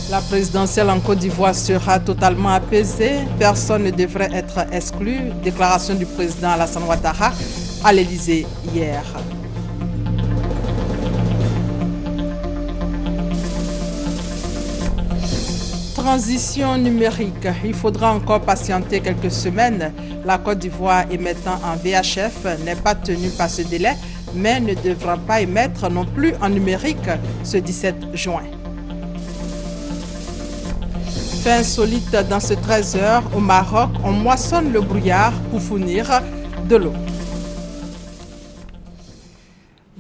La présidentielle en Côte d'Ivoire sera totalement apaisée. Personne ne devrait être exclu. Déclaration du président Alassane Ouattara à l'Élysée hier. Transition numérique. Il faudra encore patienter quelques semaines. La Côte d'Ivoire émettant en VHF n'est pas tenue par ce délai, mais ne devra pas émettre non plus en numérique ce 17 juin. Fait insolite dans ce 13h au Maroc, on moissonne le brouillard pour fournir de l'eau.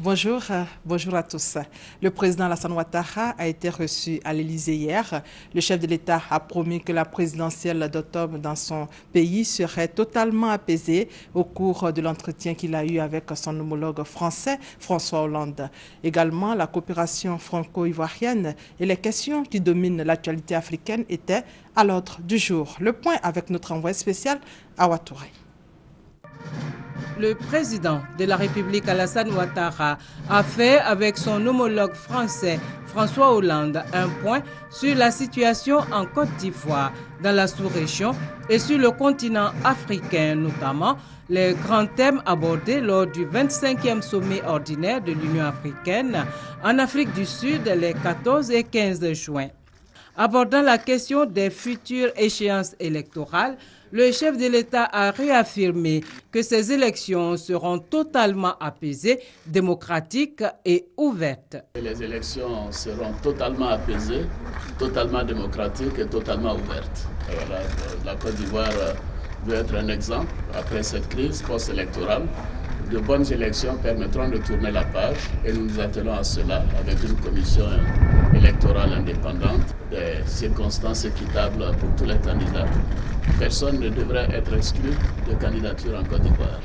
Bonjour, bonjour à tous. Le président Alassane Ouattara a été reçu à l'Élysée hier. Le chef de l'État a promis que la présidentielle d'octobre dans son pays serait totalement apaisée au cours de l'entretien qu'il a eu avec son homologue français, François Hollande. Également, la coopération franco-ivoirienne et les questions qui dominent l'actualité africaine étaient à l'ordre du jour. Le point avec notre envoyé spécial, Awa Touré. Le président de la République Alassane Ouattara a fait avec son homologue français François Hollande un point sur la situation en Côte d'Ivoire, dans la sous-région et sur le continent africain, notamment les grands thèmes abordés lors du 25e sommet ordinaire de l'Union africaine en Afrique du Sud les 14 et 15 juin. Abordant la question des futures échéances électorales, le chef de l'État a réaffirmé que ces élections seront totalement apaisées, démocratiques et ouvertes. Les élections seront totalement apaisées, totalement démocratiques et totalement ouvertes. Voilà, la Côte d'Ivoire veut être un exemple après cette crise post-électorale. De bonnes élections permettront de tourner la page et nous nous attelons à cela avec une commission électorale indépendante, des circonstances équitables pour tous les candidats. Personne ne devrait être exclu de candidature en Côte d'Ivoire.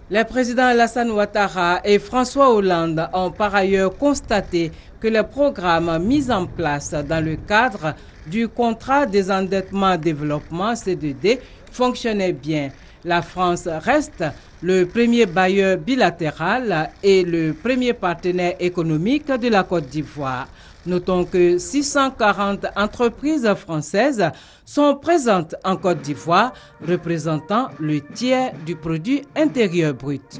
Les présidents Alassane Ouattara et François Hollande ont par ailleurs constaté que les programmes mis en place dans le cadre du contrat des endettements développement C2D fonctionnaient bien. La France reste le premier bailleur bilatéral et le premier partenaire économique de la Côte d'Ivoire. Notons que 640 entreprises françaises sont présentes en Côte d'Ivoire, représentant le tiers du produit intérieur brut.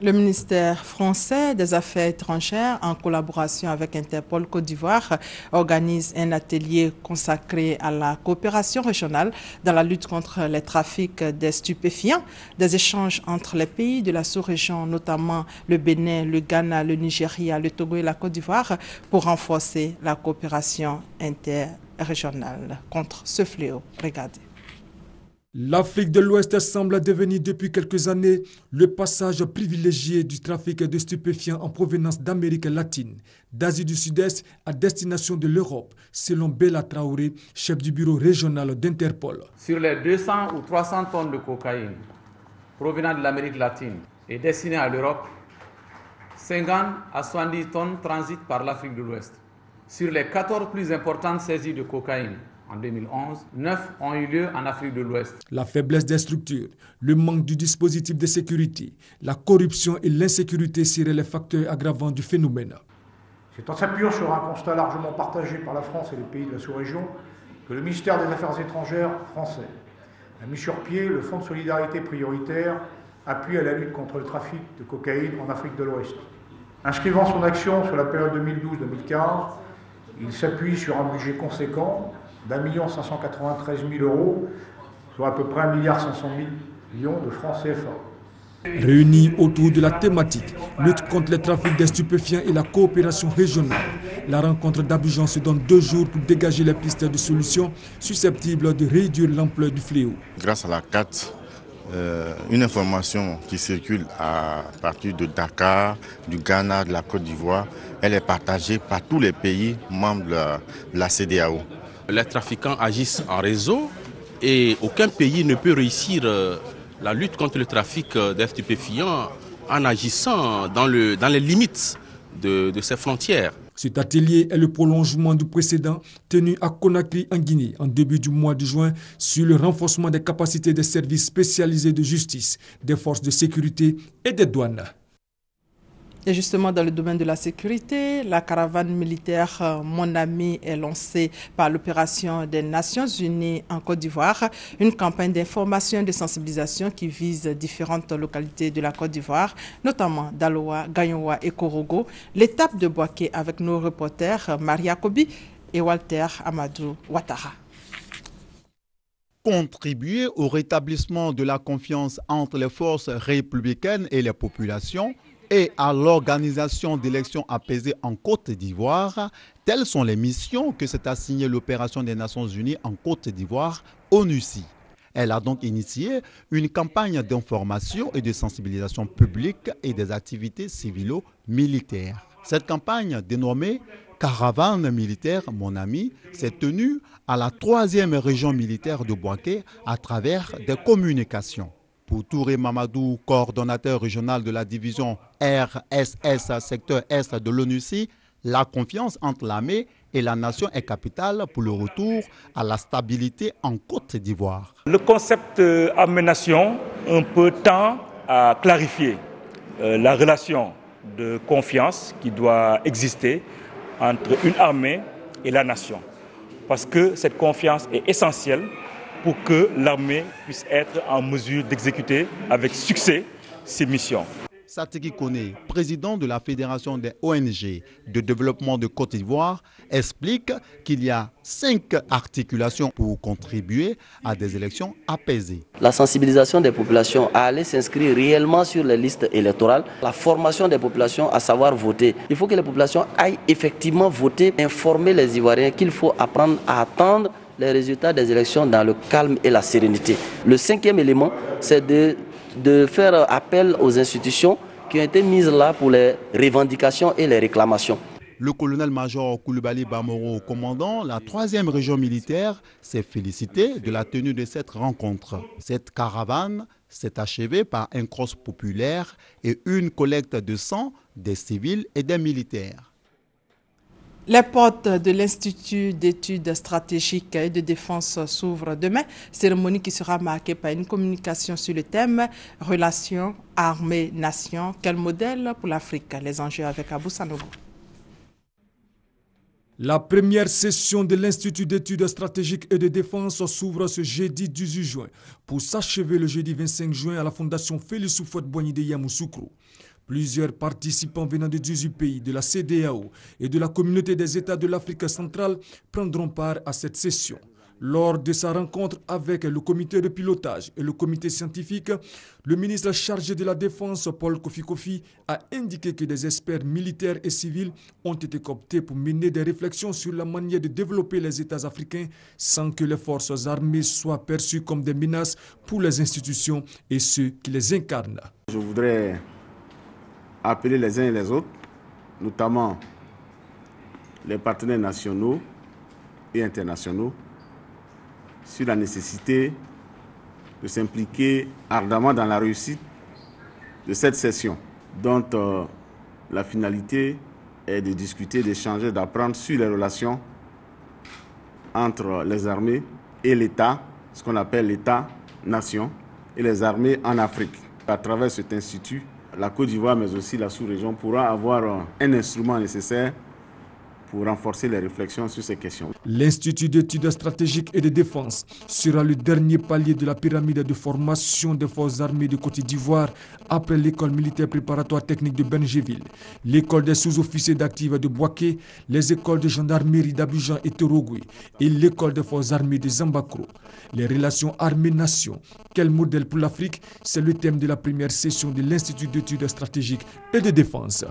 Le ministère français des Affaires étrangères, en collaboration avec Interpol Côte d'Ivoire, organise un atelier consacré à la coopération régionale dans la lutte contre les trafics des stupéfiants, des échanges entre les pays de la sous-région, notamment le Bénin, le Ghana, le Nigeria, le Togo et la Côte d'Ivoire, pour renforcer la coopération interrégionale contre ce fléau. Regardez. L'Afrique de l'Ouest semble devenir depuis quelques années le passage privilégié du trafic de stupéfiants en provenance d'Amérique latine, d'Asie du Sud-Est à destination de l'Europe, selon Bella Traoré, chef du bureau régional d'Interpol. Sur les 200 ou 300 tonnes de cocaïne provenant de l'Amérique latine et destinées à l'Europe, 50 à 70 tonnes transitent par l'Afrique de l'Ouest. Sur les 14 plus importantes saisies de cocaïne, en 2011, 9 ont eu lieu en Afrique de l'Ouest. La faiblesse des structures, le manque du dispositif de sécurité, la corruption et l'insécurité seraient les facteurs aggravants du phénomène. C'est en s'appuyant sur un constat largement partagé par la France et les pays de la sous-région que le ministère des Affaires étrangères français a mis sur pied le Fonds de solidarité prioritaire appui à la lutte contre le trafic de cocaïne en Afrique de l'Ouest. Inscrivant son action sur la période 2012-2015, il s'appuie sur un budget conséquent d'1 593 000 €, soit à peu près 1,5 milliard de francs CFA. Réunis autour de la thématique lutte contre les trafics des stupéfiants et la coopération régionale, la rencontre d'Abidjan se donne 2 jours pour dégager les pistes de solutions susceptibles de réduire l'ampleur du fléau. Grâce à la CAT, une information qui circule à partir de Dakar, du Ghana, de la Côte d'Ivoire, elle est partagée par tous les pays membres de la CEDEAO. Les trafiquants agissent en réseau et aucun pays ne peut réussir la lutte contre le trafic des stupéfiants en agissant dans les limites de ses frontières. Cet atelier est le prolongement du précédent tenu à Conakry en Guinée en début du mois de juin sur le renforcement des capacités des services spécialisés de justice, des forces de sécurité et des douanes. Et justement, dans le domaine de la sécurité, la caravane militaire Mon Ami est lancée par l'opération des Nations Unies en Côte d'Ivoire, une campagne d'information et de sensibilisation qui vise différentes localités de la Côte d'Ivoire, notamment Daloa, Gagnoa et Korogo. L'étape de Boaké avec nos reporters Maria Kobi et Walter Amadou Ouattara. Contribuer au rétablissement de la confiance entre les forces républicaines et les populations et à l'organisation d'élections apaisées en Côte d'Ivoire, telles sont les missions que s'est assignée l'opération des Nations Unies en Côte d'Ivoire, ONUCI. Elle a donc initié une campagne d'information et de sensibilisation publique et des activités civilo-militaires. Cette campagne, dénommée Caravane militaire Mon Ami, s'est tenue à la 3e région militaire de Boaké à travers des communications. Pour Touré Mamadou, coordonnateur régional de la division RSS secteur Est de l'ONUCI, la confiance entre l'armée et la nation est capitale pour le retour à la stabilité en Côte d'Ivoire. Le concept armée-nation un peu tend à clarifier la relation de confiance qui doit exister entre une armée et la nation. Parce que cette confiance est essentielle pour que l'armée puisse être en mesure d'exécuter avec succès ses missions. Satiki Kone, président de la Fédération des ONG de développement de Côte d'Ivoire, explique qu'il y a 5 articulations pour contribuer à des élections apaisées. La sensibilisation des populations à aller s'inscrire réellement sur les listes électorales, la formation des populations à savoir voter. Il faut que les populations aillent effectivement voter, informer les Ivoiriens qu'il faut apprendre à attendre les résultats des élections dans le calme et la sérénité. Le 5e élément, c'est de faire appel aux institutions qui ont été mises là pour les revendications et les réclamations. Le colonel-major Koulibaly Bamoro, commandant la 3e région militaire, s'est félicité de la tenue de cette rencontre. Cette caravane s'est achevée par un cross populaire et une collecte de sang des civils et des militaires. Les portes de l'Institut d'études stratégiques et de défense s'ouvrent demain, cérémonie qui sera marquée par une communication sur le thème « Relations armée-nation ». Quel modèle pour l'Afrique? Les enjeux avec Abou Sanogo. La première session de l'Institut d'études stratégiques et de défense s'ouvre ce jeudi 18 juin pour s'achever le jeudi 25 juin à la Fondation Félix Houphouët-Boigny de Yamoussoukro. Plusieurs participants venant de 18 pays, de la CEDEAO et de la Communauté des États de l'Afrique centrale prendront part à cette session. Lors de sa rencontre avec le comité de pilotage et le comité scientifique, le ministre chargé de la Défense, Paul Kofi Kofi, a indiqué que des experts militaires et civils ont été cooptés pour mener des réflexions sur la manière de développer les États africains sans que les forces armées soient perçues comme des menaces pour les institutions et ceux qui les incarnent. Je voudrais appeler les uns et les autres, notamment les partenaires nationaux et internationaux, sur la nécessité de s'impliquer ardemment dans la réussite de cette session, dont la finalité est de discuter, d'échanger, d'apprendre sur les relations entre les armées et l'État, ce qu'on appelle l'État-nation, et les armées en Afrique. À travers cet institut, la Côte d'Ivoire, mais aussi la sous-région, pourra avoir un instrument nécessaire pour renforcer les réflexions sur ces questions. L'Institut d'études stratégiques et de défense sera le dernier palier de la pyramide de formation des forces armées de Côte d'Ivoire après l'école militaire préparatoire technique de Benjéville, l'école des sous-officiers d'actifs de Boaké, les écoles de gendarmerie d'Abidjan et Torogui et l'école des forces armées de Zambakro. Les relations armées-nation, quel modèle pour l'Afrique? C'est le thème de la première session de l'Institut d'études stratégiques et de défense.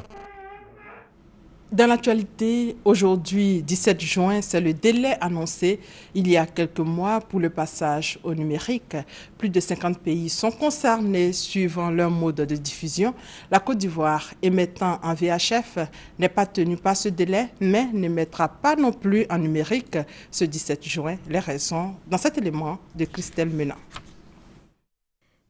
Dans l'actualité, aujourd'hui, 17 juin, c'est le délai annoncé il y a quelques mois pour le passage au numérique. Plus de 50 pays sont concernés suivant leur mode de diffusion. La Côte d'Ivoire, émettant en VHF, n'est pas tenue par ce délai, mais ne mettra pas non plus en numérique ce 17 juin. Les raisons dans cet élément de Christelle Menant.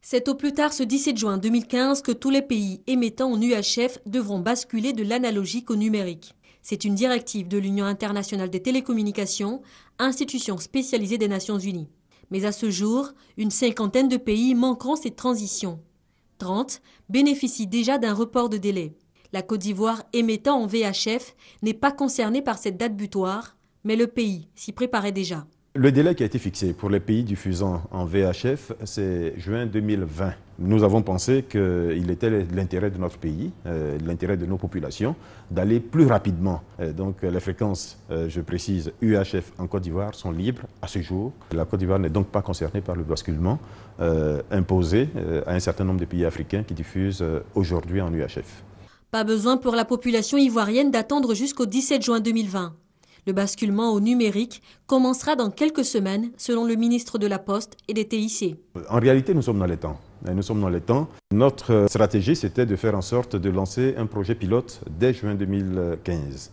C'est au plus tard ce 17 juin 2015 que tous les pays émettant en UHF devront basculer de l'analogique au numérique. C'est une directive de l'Union internationale des télécommunications, institution spécialisée des Nations Unies. Mais à ce jour, une 50aine de pays manqueront cette transition. 30 bénéficient déjà d'un report de délai. La Côte d'Ivoire, émettant en VHF, n'est pas concernée par cette date butoir, mais le pays s'y préparait déjà. Le délai qui a été fixé pour les pays diffusant en VHF, c'est juin 2020. Nous avons pensé qu'il était l'intérêt de notre pays, l'intérêt de nos populations, d'aller plus rapidement. Donc les fréquences, je précise, UHF en Côte d'Ivoire sont libres à ce jour. La Côte d'Ivoire n'est donc pas concernée par le basculement imposé à un certain nombre de pays africains qui diffusent aujourd'hui en UHF. Pas besoin pour la population ivoirienne d'attendre jusqu'au 17 juin 2020. Le basculement au numérique commencera dans quelques semaines, selon le ministre de la Poste et des TIC. En réalité, nous sommes dans les temps. Nous sommes dans les temps. Notre stratégie, c'était de faire en sorte de lancer un projet pilote dès juin 2015.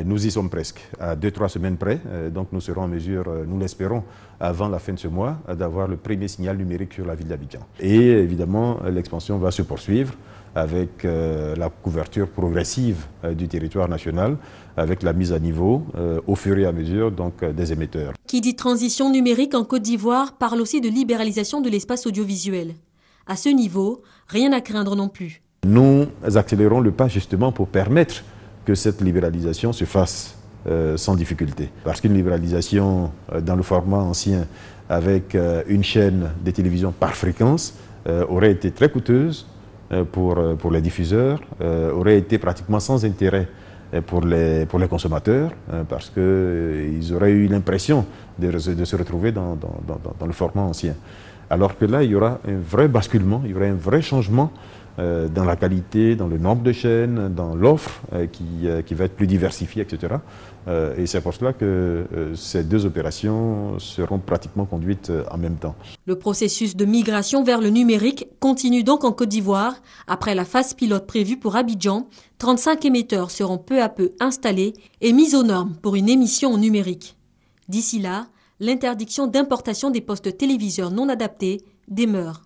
Nous y sommes presque, à 2-3 semaines près. Donc nous serons en mesure, nous l'espérons, avant la fin de ce mois, d'avoir le premier signal numérique sur la ville d'Abidjan. Et évidemment, l'expansion va se poursuivre avec la couverture progressive du territoire national, avec la mise à niveau au fur et à mesure donc, des émetteurs. Qui dit transition numérique en Côte d'Ivoire parle aussi de libéralisation de l'espace audiovisuel. À ce niveau, rien à craindre non plus. Nous accélérons le pas justement pour permettre que cette libéralisation se fasse sans difficulté. Parce qu'une libéralisation dans le format ancien avec une chaîne de télévision par fréquence aurait été très coûteuse pour les diffuseurs, aurait été pratiquement sans intérêt pour les consommateurs, parce qu'ils auraient eu l'impression de se retrouver dans le format ancien. Alors que là, il y aura un vrai basculement, il y aura un vrai changement dans la qualité, dans le nombre de chaînes, dans l'offre qui va être plus diversifiée, etc. Et c'est pour cela que ces deux opérations seront pratiquement conduites en même temps. Le processus de migration vers le numérique continue donc en Côte d'Ivoire. Après la phase pilote prévue pour Abidjan, 35 émetteurs seront peu à peu installés et mis aux normes pour une émission en numérique. D'ici là, l'interdiction d'importation des postes téléviseurs non adaptés demeure.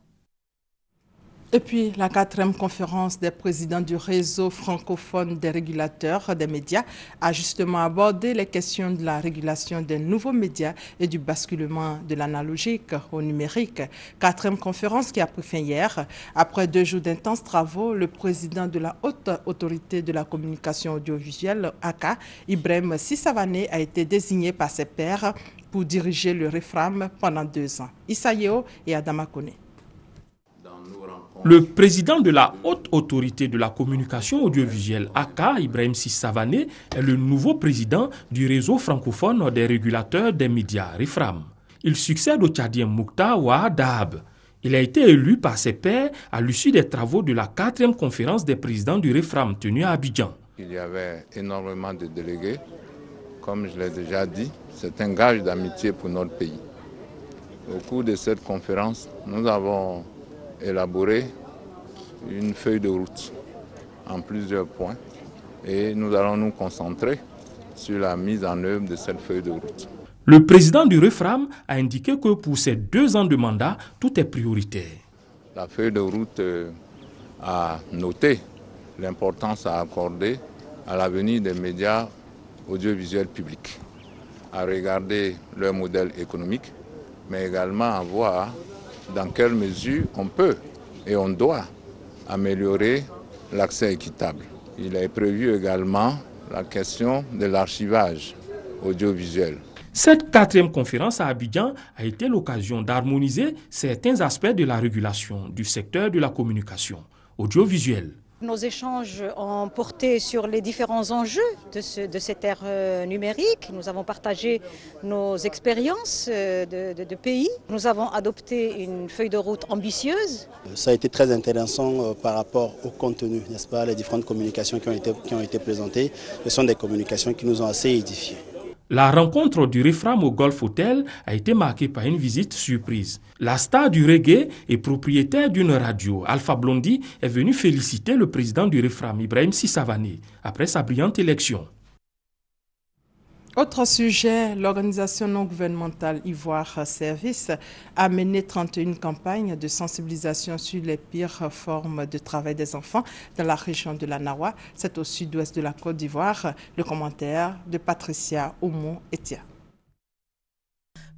Et puis, la 4e conférence des présidents du réseau francophone des régulateurs des médias a justement abordé les questions de la régulation des nouveaux médias et du basculement de l'analogique au numérique. 4e conférence qui a pris fin hier. Après 2 jours d'intenses travaux, le président de la Haute Autorité de la Communication Audiovisuelle, ACA, Ibrahim Sissavané, a été désigné par ses pairs pour diriger le REFRAM pendant 2 ans. Issa Yeo et Adama Kone. Le président de la Haute Autorité de la Communication Audiovisuelle, ACA, Ibrahim Sissavané, est le nouveau président du réseau francophone des régulateurs des médias, REFRAM. Il succède au Tchadien Mouktar Ouahadab. Il a été élu par ses pairs à l'issue des travaux de la 4e conférence des présidents du REFRAM tenue à Abidjan. Il y avait énormément de délégués. Comme je l'ai déjà dit, c'est un gage d'amitié pour notre pays. Au cours de cette conférence, nous avons élaborer une feuille de route en plusieurs points et nous allons nous concentrer sur la mise en œuvre de cette feuille de route. Le président du REFRAM a indiqué que pour ces 2 ans de mandat, tout est prioritaire. La feuille de route a noté l'importance à accorder à l'avenir des médias audiovisuels publics, à regarder leur modèle économique, mais également à voir dans quelle mesure on peut et on doit améliorer l'accès équitable. Il est prévu également la question de l'archivage audiovisuel. Cette 4e conférence à Abidjan a été l'occasion d'harmoniser certains aspects de la régulation du secteur de la communication audiovisuelle. Nos échanges ont porté sur les différents enjeux de cette ère numérique. Nous avons partagé nos expériences de pays. Nous avons adopté une feuille de route ambitieuse. Ça a été très intéressant par rapport au contenu, n'est-ce pas? Les différentes communications qui ont été présentées, ce sont des communications qui nous ont assez édifiés. La rencontre du REFRAM au Golf Hotel a été marquée par une visite surprise. La star du reggae et propriétaire d'une radio, Alpha Blondy, est venu féliciter le président du REFRAM, Ibrahim Sissavané, après sa brillante élection. Autre sujet, l'organisation non gouvernementale Ivoire Service a mené 31 campagnes de sensibilisation sur les pires formes de travail des enfants dans la région de la Nawa. C'est au sud-ouest de la Côte d'Ivoire. Le commentaire de Patricia Oumou-Etia.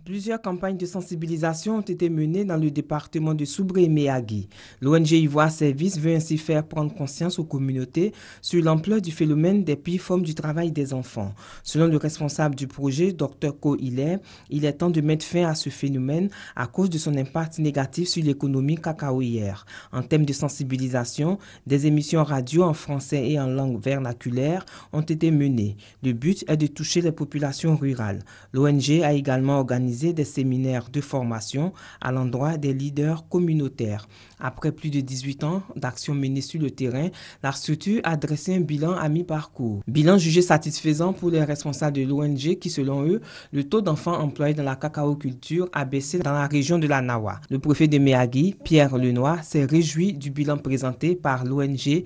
Plusieurs campagnes de sensibilisation ont été menées dans le département de Soubré et Méagui. L'ONG Ivoire Service veut ainsi faire prendre conscience aux communautés sur l'ampleur du phénomène des pires formes du travail des enfants. Selon le responsable du projet, Dr Ko Hilaire, il est temps de mettre fin à ce phénomène à cause de son impact négatif sur l'économie cacaoyère. En termes de sensibilisation, des émissions radio en français et en langue vernaculaire ont été menées. Le but est de toucher les populations rurales. L'ONG a également organisé des séminaires de formation à l'endroit des leaders communautaires. Après plus de 18 ans d'action menée sur le terrain, la structure a dressé un bilan à mi-parcours. Bilan jugé satisfaisant pour les responsables de l'ONG qui, selon eux, le taux d'enfants employés dans la cacaoculture a baissé dans la région de la Nawa. Le préfet de Méagui, Pierre Lenoir, s'est réjoui du bilan présenté par l'ONG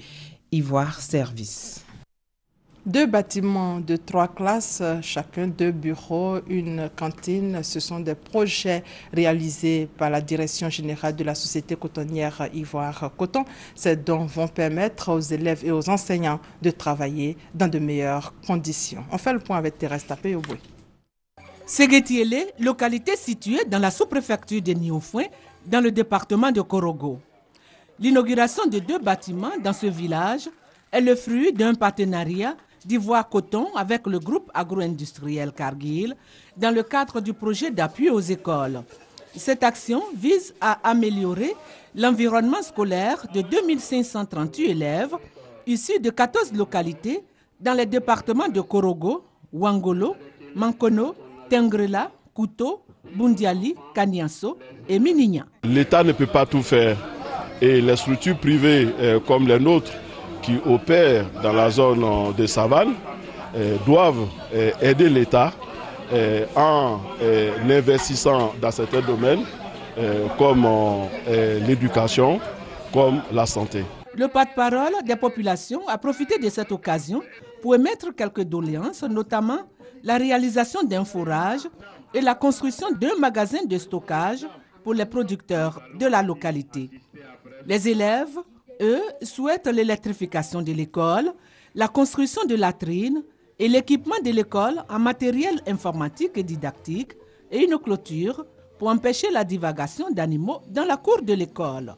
Ivoire Service. 2 bâtiments de 3 classes, chacun 2 bureaux, une cantine. Ce sont des projets réalisés par la direction générale de la société cotonnière Ivoire Coton. Ces dons vont permettre aux élèves et aux enseignants de travailler dans de meilleures conditions. On fait le point avec Thérèse Tapé-Oboué. Séguetiélé, localité située dans la sous-préfecture de Niofouin, dans le département de Korogo. L'inauguration de 2 bâtiments dans ce village est le fruit d'un partenariat d'Ivoire Coton avec le groupe agro-industriel Cargill dans le cadre du projet d'appui aux écoles. Cette action vise à améliorer l'environnement scolaire de 2538 élèves issus de 14 localités dans les départements de Korogo, Ouangolo, Mankono, Tengrela, Kouto, Bundiali, Kaniasso et Minigna. L'État ne peut pas tout faire et les structures privées comme les nôtres qui opèrent dans la zone de savane doivent aider l'État en investissant dans certains domaines comme l'éducation, comme la santé. Le porte-parole des populations a profité de cette occasion pour émettre quelques doléances, notamment la réalisation d'un forage et la construction d'un magasin de stockage pour les producteurs de la localité. Les élèves, eux, souhaitent l'électrification de l'école, la construction de latrines et l'équipement de l'école en matériel informatique et didactique et une clôture pour empêcher la divagation d'animaux dans la cour de l'école.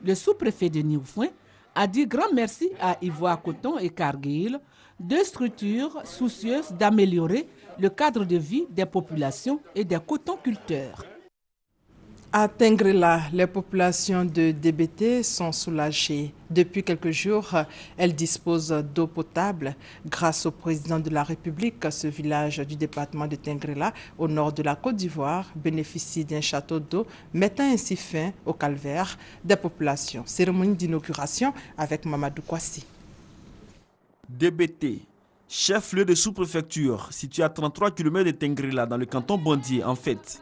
Le sous-préfet de Niofouin a dit grand merci à Ivoire Coton et Cargill, 2 structures soucieuses d'améliorer le cadre de vie des populations et des cotonculteurs. À Tengrela, les populations de DBT sont soulagées. Depuis quelques jours, elles disposent d'eau potable. Grâce au président de la République, ce village du département de Tengrela, au nord de la Côte d'Ivoire, bénéficie d'un château d'eau, mettant ainsi fin au calvaire des populations. Cérémonie d'inauguration avec Mamadou Kwasi. DBT, chef-lieu de sous-préfecture, situé à 33 km de Tengrela, dans le canton Bondier, en fait.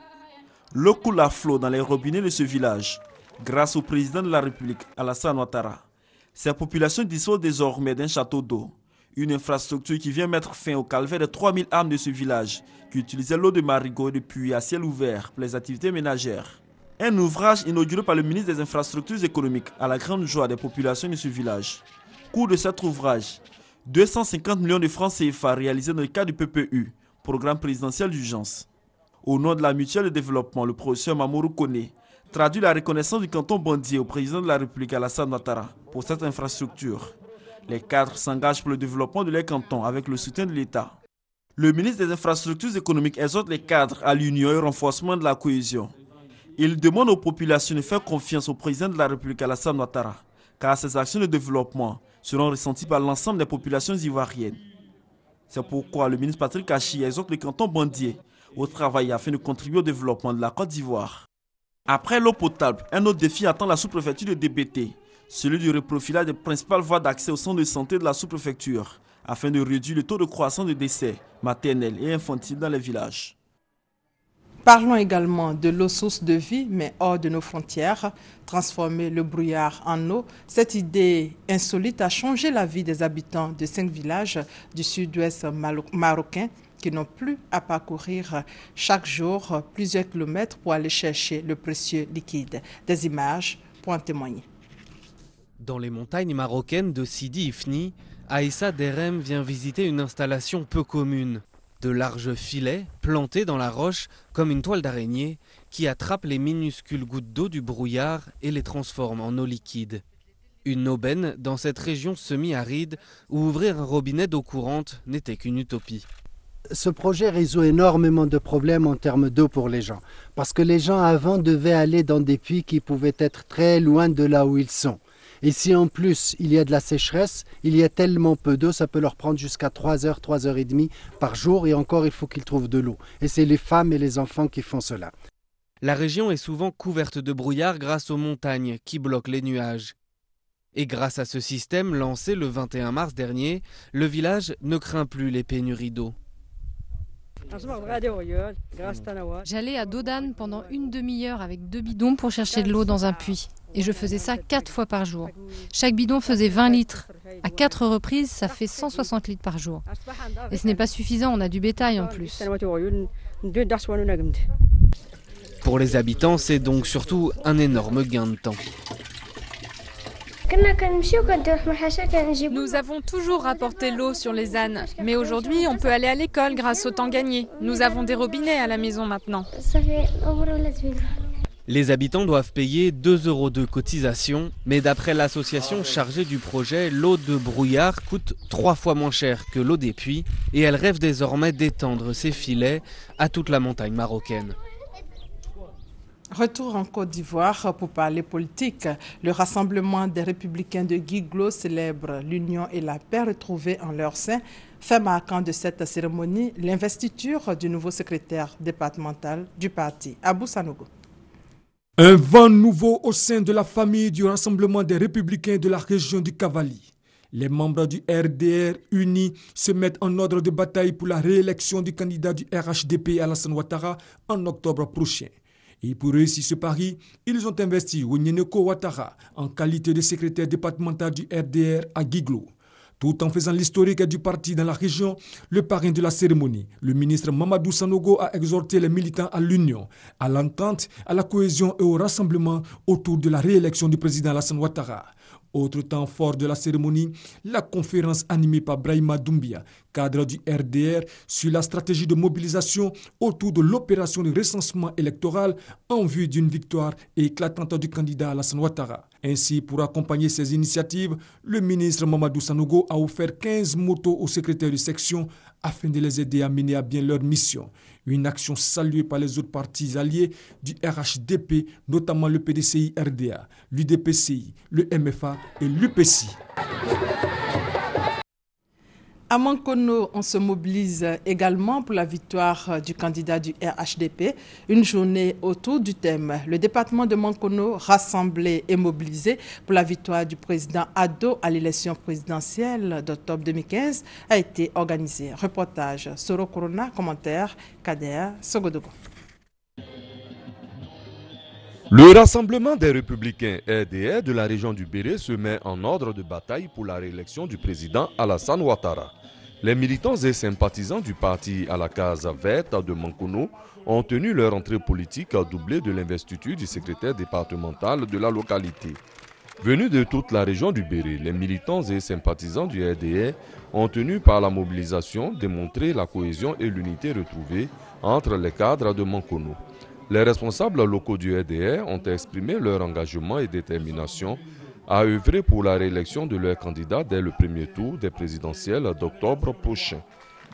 L'eau coule à flot dans les robinets de ce village, grâce au président de la République, Alassane Ouattara. Ces populations disposent désormais d'un château d'eau, une infrastructure qui vient mettre fin au calvaire de 3000 âmes de ce village, qui utilisaient l'eau de marigot et de puits à ciel ouvert pour les activités ménagères. Un ouvrage inauguré par le ministre des Infrastructures économiques à la grande joie des populations de ce village. Coût de cet ouvrage, 250 millions de francs CFA réalisés dans le cadre du PPU, programme présidentiel d'urgence. Au nom de la mutuelle de développement, le professeur Mamourou Koné traduit la reconnaissance du canton Bondier au président de la République Alassane Ouattara pour cette infrastructure. Les cadres s'engagent pour le développement de leur canton avec le soutien de l'État. Le ministre des Infrastructures économiques exhorte les cadres à l'union et au renforcement de la cohésion. Il demande aux populations de faire confiance au président de la République Alassane Ouattara, car ces actions de développement seront ressenties par l'ensemble des populations ivoiriennes. C'est pourquoi le ministre Patrick Achi exhorte le canton Bondier au travail afin de contribuer au développement de la Côte d'Ivoire. Après l'eau potable, un autre défi attend la sous-préfecture de DBT, celui du reprofilage des principales voies d'accès aux centres de santé de la sous-préfecture, afin de réduire le taux de croissance de décès maternels et infantiles dans les villages. Parlons également de l'eau source de vie, mais hors de nos frontières. Transformer le brouillard en eau, cette idée insolite a changé la vie des habitants de 5 villages du sud-ouest marocain, qui n'ont plus à parcourir chaque jour plusieurs kilomètres pour aller chercher le précieux liquide. Des images pour en témoigner. Dans les montagnes marocaines de Sidi Ifni, Aïssa Derem vient visiter une installation peu commune. De larges filets plantés dans la roche comme une toile d'araignée qui attrapent les minuscules gouttes d'eau du brouillard et les transforment en eau liquide. Une aubaine dans cette région semi-aride où ouvrir un robinet d'eau courante n'était qu'une utopie. Ce projet résout énormément de problèmes en termes d'eau pour les gens. Parce que les gens avant devaient aller dans des puits qui pouvaient être très loin de là où ils sont. Et si en plus il y a de la sécheresse, il y a tellement peu d'eau, ça peut leur prendre jusqu'à 3 heures, 3 heures et demie par jour. Et encore, il faut qu'ils trouvent de l'eau. Et c'est les femmes et les enfants qui font cela. La région est souvent couverte de brouillard grâce aux montagnes qui bloquent les nuages. Et grâce à ce système lancé le 21 mars dernier, le village ne craint plus les pénuries d'eau. J'allais à Dodane pendant une demi-heure avec 2 bidons pour chercher de l'eau dans un puits. Et je faisais ça 4 fois par jour. Chaque bidon faisait 20 litres. À 4 reprises, ça fait 160 litres par jour. Et ce n'est pas suffisant, on a du bétail en plus. Pour les habitants, c'est donc surtout un énorme gain de temps. Nous avons toujours rapporté l'eau sur les ânes, mais aujourd'hui on peut aller à l'école grâce au temps gagné. Nous avons des robinets à la maison maintenant. Les habitants doivent payer 2 € de cotisation, mais d'après l'association chargée du projet, l'eau de brouillard coûte 3 fois moins cher que l'eau des puits et elle rêve désormais d'étendre ses filets à toute la montagne marocaine. Retour en Côte d'Ivoire pour parler politique. Le rassemblement des républicains de Guiglo célèbre l'union et la paix retrouvées en leur sein. Fait marquant de cette cérémonie, l'investiture du nouveau secrétaire départemental du parti, Abou Sanogo. Un vent nouveau au sein de la famille du rassemblement des républicains de la région du Cavali. Les membres du RDR unis se mettent en ordre de bataille pour la réélection du candidat du RHDP Alassane Ouattara en octobre prochain. Et pour réussir ce pari, ils ont investi Onyeneko Ouattara en qualité de secrétaire départemental du RDR à Guiglo. Tout en faisant l'historique du parti dans la région, le parrain de la cérémonie, le ministre Mamadou Sanogo, a exhorté les militants à l'union, à l'entente, à la cohésion et au rassemblement autour de la réélection du président Alassane Ouattara. Autre temps fort de la cérémonie, la conférence animée par Brahima Doumbia, cadre du RDR, sur la stratégie de mobilisation autour de l'opération de recensement électoral en vue d'une victoire éclatante du candidat Alassane Ouattara. Ainsi, pour accompagner ces initiatives, le ministre Mamadou Sanogo a offert 15 motos aux secrétaires de section afin de les aider à mener à bien leur mission. Une action saluée par les autres partis alliés du RHDP, notamment le PDCI-RDA, l'UDPCI, le MFA et l'UPCI. À Mankono, on se mobilise également pour la victoire du candidat du RHDP. Une journée autour du thème. Le département de Mankono, rassemblé et mobilisé pour la victoire du président Ado à l'élection présidentielle d'octobre 2015, a été organisée. Reportage Soro Corona, commentaire Kader Sogodogo. Le rassemblement des républicains RDR de la région du Béré se met en ordre de bataille pour la réélection du président Alassane Ouattara. Les militants et sympathisants du parti à la case verte de Mankono ont tenu leur entrée politique doublée de l'investiture du secrétaire départemental de la localité. Venus de toute la région du Béré, les militants et sympathisants du RDR ont tenu par la mobilisation démontrer la cohésion et l'unité retrouvée entre les cadres de Mankono. Les responsables locaux du RDR ont exprimé leur engagement et détermination à œuvrer pour la réélection de leur candidat dès le premier tour des présidentielles d'octobre prochain.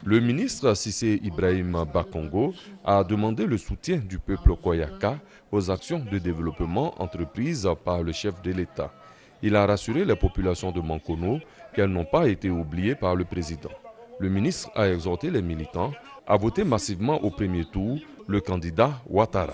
Le ministre Cissé Ibrahim Bakongo a demandé le soutien du peuple Koyaka aux actions de développement entreprises par le chef de l'État. Il a rassuré les populations de Mankono qu'elles n'ont pas été oubliées par le président. Le ministre a exhorté les militants à voter massivement au premier tour le candidat Ouattara.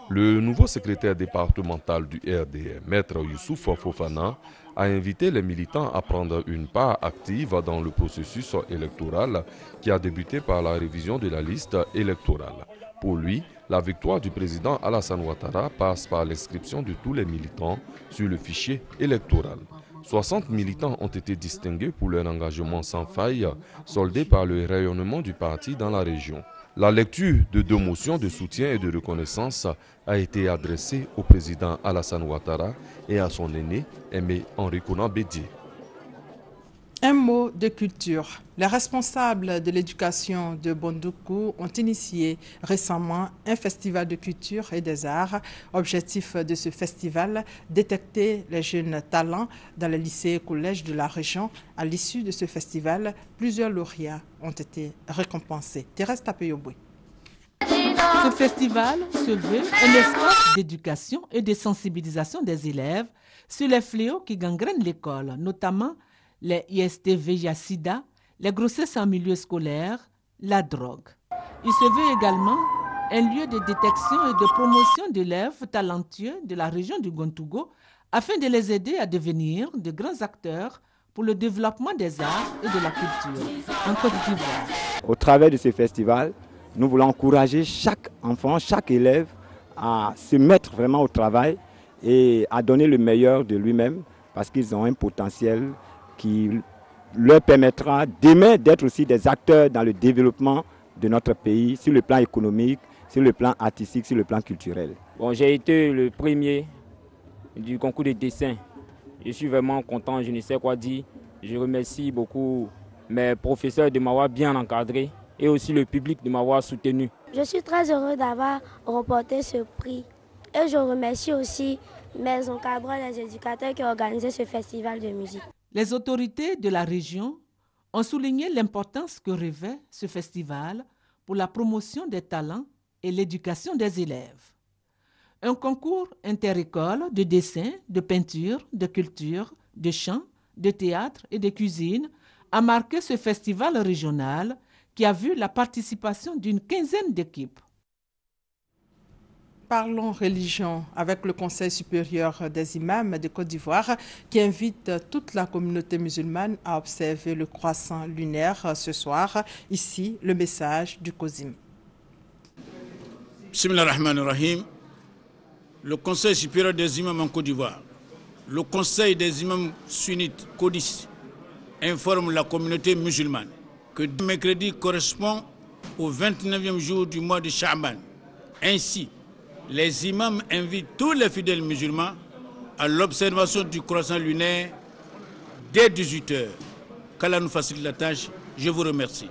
Le nouveau secrétaire départemental du RDR, Maître Youssouf Fofana, a invité les militants à prendre une part active dans le processus électoral qui a débuté par la révision de la liste électorale. Pour lui, la victoire du président Alassane Ouattara passe par l'inscription de tous les militants sur le fichier électoral. 60 militants ont été distingués pour leur engagement sans faille, soldé par le rayonnement du parti dans la région. La lecture de 2 motions de soutien et de reconnaissance a été adressée au président Alassane Ouattara et à son aîné, Aimé Henri Konan Bédié. Un mot de culture. Les responsables de l'éducation de Bondoukou ont initié récemment un festival de culture et des arts. Objectif de ce festival, détecter les jeunes talents dans les lycées et collèges de la région. À l'issue de ce festival, plusieurs lauréats ont été récompensés. Thérèse Tapeyoboué. Ce festival se veut un espace d'éducation et de sensibilisation des élèves sur les fléaux qui gangrènent l'école, notamment les IST-VIH-Sida, les grossesses en milieu scolaire, la drogue. Il se veut également un lieu de détection et de promotion d'élèves talentueux de la région du Gontougo afin de les aider à devenir de grands acteurs pour le développement des arts et de la culture en Côte d'Ivoire. Au travers de ce festival, nous voulons encourager chaque enfant, chaque élève à se mettre vraiment au travail et à donner le meilleur de lui-même parce qu'ils ont un potentiel qui leur permettra demain d'être aussi des acteurs dans le développement de notre pays sur le plan économique, sur le plan artistique, sur le plan culturel. Bon, j'ai été le premier du concours de dessin. Je suis vraiment content, je ne sais quoi dire. Je remercie beaucoup mes professeurs de m'avoir bien encadré et aussi le public de m'avoir soutenu. Je suis très heureux d'avoir remporté ce prix et je remercie aussi mes encadrants, les éducateurs qui ont organisé ce festival de musique. Les autorités de la région ont souligné l'importance que revêt ce festival pour la promotion des talents et l'éducation des élèves. Un concours inter-école de dessin, de peinture, de culture, de chant, de théâtre et de cuisine a marqué ce festival régional qui a vu la participation d'une quinzaine d'équipes. Parlons religion avec le Conseil supérieur des imams de Côte d'Ivoire qui invite toute la communauté musulmane à observer le croissant lunaire ce soir. Ici, le message du COSIM. Bismillahirrahmanirrahim. Le Conseil supérieur des imams en Côte d'Ivoire, le Conseil des imams sunnites CODIS informe la communauté musulmane que mercredi correspond au 29e jour du mois de Sha'ban. Ainsi, les imams invitent tous les fidèles musulmans à l'observation du croissant lunaire dès 18h. Qu'Allah nous facilite la tâche. Je vous remercie.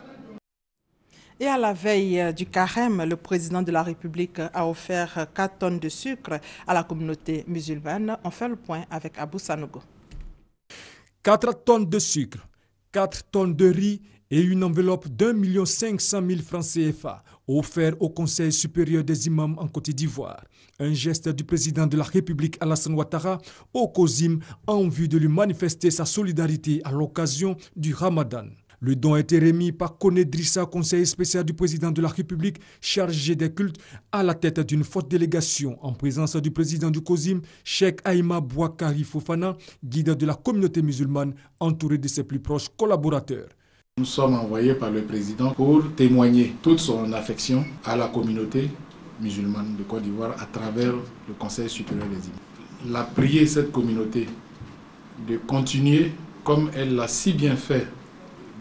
Et à la veille du carême, le président de la République a offert 4 tonnes de sucre à la communauté musulmane. On fait le point avec Abou Sanogo. 4 tonnes de sucre, 4 tonnes de riz et une enveloppe d'1 500 000 francs CFA offert au Conseil supérieur des imams en Côte d'Ivoire. Un geste du président de la République Alassane Ouattara au COSIM en vue de lui manifester sa solidarité à l'occasion du Ramadan. Le don a été remis par Koné Drissa, conseiller spécial du président de la République chargé des cultes, à la tête d'une forte délégation en présence du président du COSIM, Cheikh Aïma Bouakari Fofana, guide de la communauté musulmane, entouré de ses plus proches collaborateurs. Nous sommes envoyés par le président pour témoigner toute son affection à la communauté musulmane de Côte d'Ivoire à travers le Conseil supérieur des imams. Il a prié cette communauté de continuer comme elle l'a si bien fait,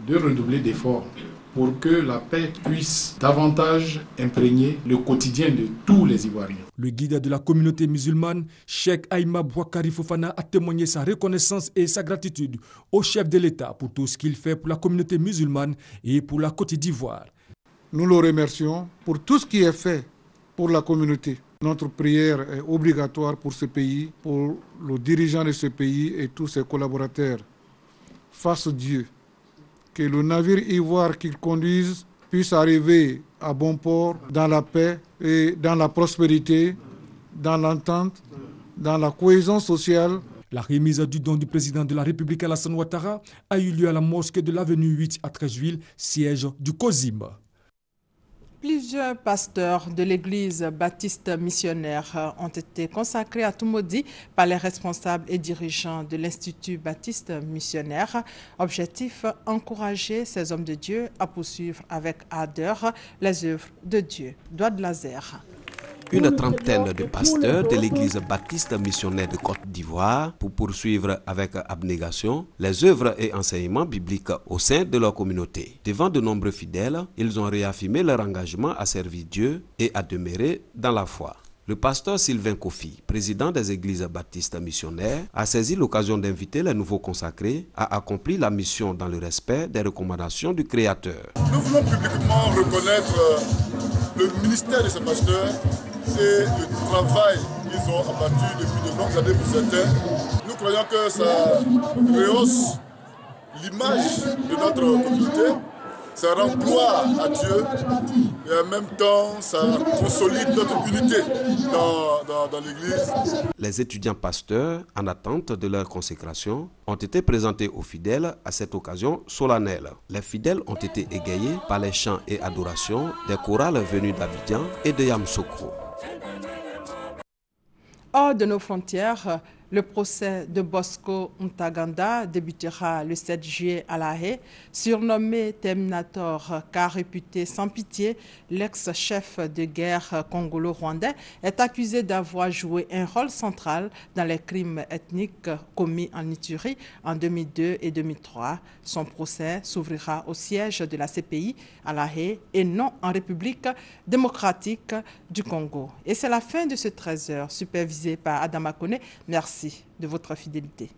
de redoubler d'efforts pour que la paix puisse davantage imprégner le quotidien de tous les Ivoiriens. Le guide de la communauté musulmane, Cheikh Aïma Bouakari Fofana, a témoigné sa reconnaissance et sa gratitude au chef de l'État pour tout ce qu'il fait pour la communauté musulmane et pour la Côte d'Ivoire. Nous le remercions pour tout ce qui est fait pour la communauté. Notre prière est obligatoire pour ce pays, pour le dirigeant de ce pays et tous ses collaborateurs. Face à Dieu, que le navire ivoire qu'ils conduisent puisse arriver à bon port dans la paix et dans la prospérité, dans l'entente, dans la cohésion sociale. La remise du don du président de la République Alassane Ouattara a eu lieu à la mosquée de l'avenue 8 à Treichville, siège du COSIM. Plusieurs pasteurs de l'église baptiste missionnaire ont été consacrés à Toumoudi par les responsables et dirigeants de l'Institut baptiste missionnaire. Objectif, encourager ces hommes de Dieu à poursuivre avec ardeur les œuvres de Dieu. Douad Lazer. Une trentaine de pasteurs de l'église baptiste missionnaire de Côte d'Ivoire pour poursuivre avec abnégation les œuvres et enseignements bibliques au sein de leur communauté. Devant de nombreux fidèles, ils ont réaffirmé leur engagement à servir Dieu et à demeurer dans la foi. Le pasteur Sylvain Kofi, président des églises baptistes missionnaires, a saisi l'occasion d'inviter les nouveaux consacrés à accomplir la mission dans le respect des recommandations du Créateur. Nous voulons publiquement reconnaître le ministère de ces pasteurs et le travail qu'ils ont abattu depuis de longues années pour certains. Nous croyons que ça rehausse l'image de notre communauté. Ça rend gloire à Dieu et en même temps, ça consolide notre unité dans l'Église. Les étudiants pasteurs, en attente de leur consécration, ont été présentés aux fidèles à cette occasion solennelle. Les fidèles ont été égayés par les chants et adorations des chorales venus d'Abidjan et de Yamoussoukro. Hors de nos frontières, le procès de Bosco Ntaganda débutera le 7 juillet à La Haye. Surnommé Terminator car réputé sans pitié, l'ex-chef de guerre congolo-rwandais est accusé d'avoir joué un rôle central dans les crimes ethniques commis en Ituri en 2002 et 2003. Son procès s'ouvrira au siège de la CPI à La Haye et non en République démocratique du Congo. Et c'est la fin de ce 13h supervisé par Adama Kone. Merci de votre fidélité.